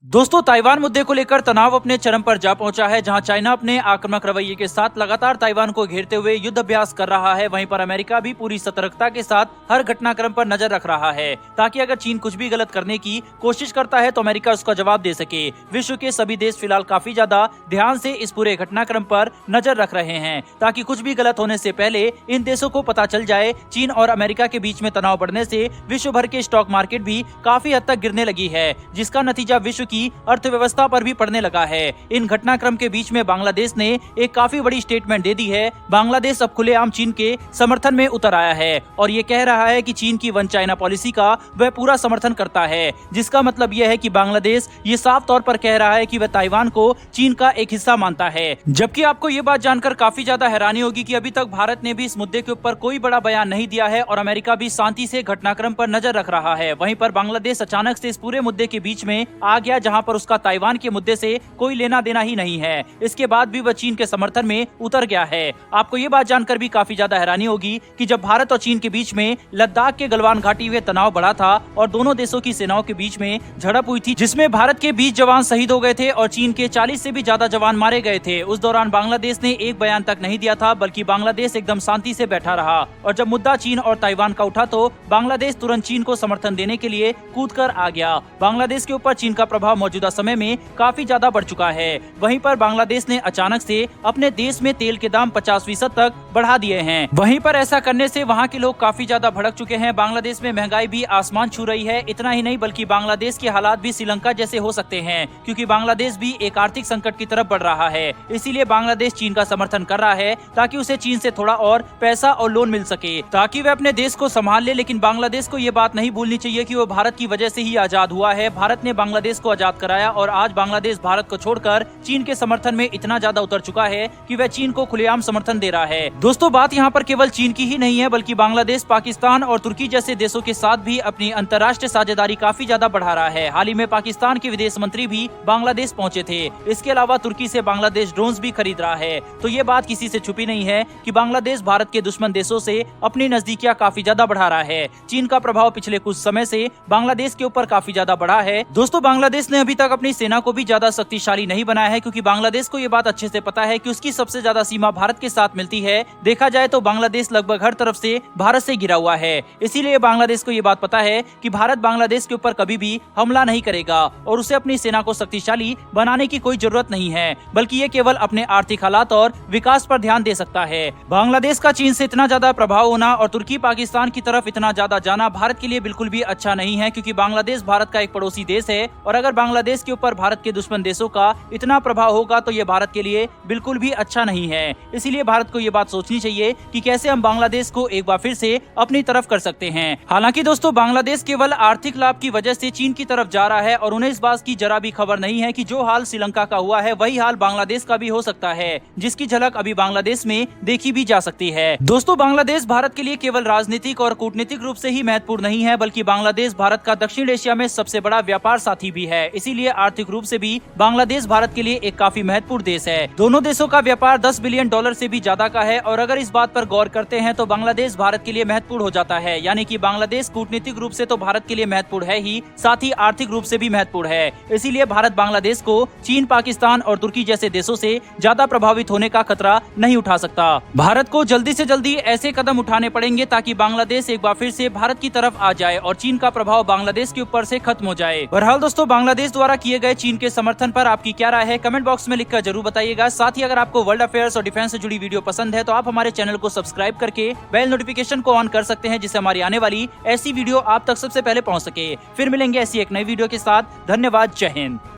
दोस्तों, ताइवान मुद्दे को लेकर तनाव अपने चरम पर जा पहुंचा है। जहां चाइना अपने आक्रामक रवैये के साथ लगातार ताइवान को घेरते हुए युद्ध अभ्यास कर रहा है, वहीं पर अमेरिका भी पूरी सतर्कता के साथ हर घटनाक्रम पर नजर रख रहा है, ताकि अगर चीन कुछ भी गलत करने की कोशिश करता है तो अमेरिका उसका जवाब दे सके। विश्व के सभी देश फिलहाल काफी ज्यादा ध्यान से इस पूरे घटनाक्रम पर नजर रख रहे हैं, ताकि कुछ भी गलत होने से पहले इन देशों को पता चल जाए। चीन और अमेरिका के बीच में तनाव बढ़ने से विश्व भर के स्टॉक मार्केट भी काफी हद तक गिरने लगी है, जिसका नतीजा विश्व की अर्थव्यवस्था पर भी पड़ने लगा है। इन घटनाक्रम के बीच में बांग्लादेश ने एक काफी बड़ी स्टेटमेंट दे दी है। बांग्लादेश अब खुलेआम चीन के समर्थन में उतर आया है और ये कह रहा है कि चीन की वन चाइना पॉलिसी का वह पूरा समर्थन करता है, जिसका मतलब यह है कि बांग्लादेश ये साफ तौर पर कह रहा है कि वह ताइवान को चीन का एक हिस्सा मानता है। जबकि आपको ये बात जानकर काफी ज्यादा हैरानी होगी कि अभी तक भारत ने भी इस मुद्दे के ऊपर कोई बड़ा बयान नहीं दिया है और अमेरिका भी शांति से घटनाक्रम पर नजर रख रहा है। वहीं पर बांग्लादेश अचानक से इस पूरे मुद्दे के बीच में आ गया, जहां पर उसका ताइवान के मुद्दे से कोई लेना देना ही नहीं है। इसके बाद भी वह चीन के समर्थन में उतर गया है। आपको ये बात जानकर भी काफी ज्यादा हैरानी होगी कि जब भारत और चीन के बीच में लद्दाख के गलवान घाटी में तनाव बढ़ा था और दोनों देशों की सेनाओं के बीच में झड़प हुई थी, जिसमें भारत के 20 जवान शहीद हो गए थे और चीन के 40 से भी ज्यादा जवान मारे गए थे। उस दौरान बांग्लादेश ने एक बयान तक नहीं दिया था, बल्कि बांग्लादेश एकदम शांति से बैठा रहा और जब मुद्दा चीन और ताइवान का उठा तो बांग्लादेश तुरंत चीन को समर्थन देने के लिए कूद कर आ गया। बांग्लादेश के ऊपर चीन का प्रभाव मौजूदा समय में काफी ज्यादा बढ़ चुका है। वहीं पर बांग्लादेश ने अचानक से अपने देश में तेल के दाम 50% तक बढ़ा दिए हैं। वहीं पर ऐसा करने से वहां के लोग काफी ज्यादा भड़क चुके हैं। बांग्लादेश में महंगाई भी आसमान छू रही है। इतना ही नहीं, बल्कि बांग्लादेश के हालात भी श्रीलंका जैसे हो सकते हैं, क्योंकि बांग्लादेश भी एक आर्थिक संकट की तरफ बढ़ रहा है। इसीलिए बांग्लादेश चीन का समर्थन कर रहा है, ताकि उसे चीन से थोड़ा और पैसा और लोन मिल सके, ताकि वह अपने देश को संभाल ले। लेकिन बांग्लादेश को ये बात नहीं भूलनी चाहिए कि वो भारत की वजह से ही आजाद हुआ है। भारत ने बांग्लादेश को आजाद कराया और आज बांग्लादेश भारत को छोड़कर चीन के समर्थन में इतना ज्यादा उतर चुका है कि वह चीन को खुलेआम समर्थन दे रहा है। दोस्तों, बात यहाँ पर केवल चीन की ही नहीं है, बल्कि बांग्लादेश पाकिस्तान और तुर्की जैसे देशों के साथ भी अपनी अंतर्राष्ट्रीय साझेदारी काफी ज्यादा बढ़ा रहा है। हाल ही में पाकिस्तान के विदेश मंत्री भी बांग्लादेश पहुंचे थे। इसके अलावा तुर्की से बांग्लादेश ड्रोन्स भी खरीद रहा है। तो ये बात किसी से छुपी नहीं है कि बांग्लादेश भारत के दुश्मन देशों से अपनी नजदीकियां काफी ज्यादा बढ़ा रहा है। चीन का प्रभाव पिछले कुछ समय से बांग्लादेश के ऊपर काफी ज्यादा बढ़ा है। दोस्तों, बांग्लादेश ने अभी तक अपनी सेना को भी ज्यादा शक्तिशाली नहीं बनाया है, क्योंकि बांग्लादेश को ये बात अच्छे से पता है कि उसकी सबसे ज्यादा सीमा भारत के साथ मिलती है। देखा जाए तो बांग्लादेश लगभग हर तरफ से भारत से घिरा हुआ है। इसीलिए बांग्लादेश को ये बात पता है कि भारत बांग्लादेश के ऊपर कभी भी हमला नहीं करेगा और उसे अपनी सेना को शक्तिशाली बनाने की कोई जरूरत नहीं है, बल्कि ये केवल अपने आर्थिक हालात और विकास पर ध्यान दे सकता है। बांग्लादेश का चीन से इतना ज्यादा प्रभाव होना और तुर्की पाकिस्तान की तरफ इतना ज्यादा जाना भारत के लिए बिल्कुल भी अच्छा नहीं है, क्योंकि बांग्लादेश भारत का एक पड़ोसी देश है और अगर बांग्लादेश के ऊपर भारत के दुश्मन देशों का इतना प्रभाव होगा तो ये भारत के लिए बिल्कुल भी अच्छा नहीं है। इसीलिए भारत को ये बात सोचनी चाहिए कि कैसे हम बांग्लादेश को एक बार फिर से अपनी तरफ कर सकते हैं। हालांकि दोस्तों, बांग्लादेश केवल आर्थिक लाभ की वजह से चीन की तरफ जा रहा है और उन्हें इस बात की जरा भी खबर नहीं है कि जो हाल श्रीलंका का हुआ है वही हाल बांग्लादेश का भी हो सकता है, जिसकी झलक अभी बांग्लादेश में देखी भी जा सकती है। दोस्तों, बांग्लादेश भारत के लिए केवल राजनीतिक और कूटनीतिक रूप से ही महत्वपूर्ण नहीं है, बल्कि बांग्लादेश भारत का दक्षिण एशिया में सबसे बड़ा व्यापार साथी भी है। इसीलिए आर्थिक रूप से भी बांग्लादेश भारत के लिए एक काफी महत्वपूर्ण देश है। दोनों देशों का व्यापार 10 बिलियन डॉलर से भी ज्यादा का है और अगर इस बात पर गौर करते हैं तो बांग्लादेश भारत के लिए महत्वपूर्ण हो जाता है। यानी कि बांग्लादेश कूटनीतिक रूप से तो भारत के लिए महत्वपूर्ण है ही, साथ ही आर्थिक रूप से भी महत्वपूर्ण है। इसीलिए भारत बांग्लादेश को चीन, पाकिस्तान और तुर्की जैसे देशों से ज्यादा प्रभावित होने का खतरा नहीं उठा सकता। भारत को जल्दी से जल्दी ऐसे कदम उठाने पड़ेंगे ताकि बांग्लादेश एक बार फिर से भारत की तरफ आ जाए और चीन का प्रभाव बांग्लादेश के ऊपर से खत्म हो जाए। बहरहाल दोस्तों, बांग्लादेश द्वारा किए गए चीन के समर्थन पर आपकी क्या राय है, कमेंट बॉक्स में लिखकर जरूर बताइएगा। साथ ही अगर आपको वर्ल्ड अफेयर्स और डिफेंस से जुड़ी वीडियो पसंद है तो आप हमारे चैनल को सब्सक्राइब करके बेल नोटिफिकेशन को ऑन कर सकते हैं, जिससे हमारी आने वाली ऐसी वीडियो आप तक सबसे पहले पहुंच सके। फिर मिलेंगे ऐसी एक नई वीडियो के साथ। धन्यवाद। जय हिंद।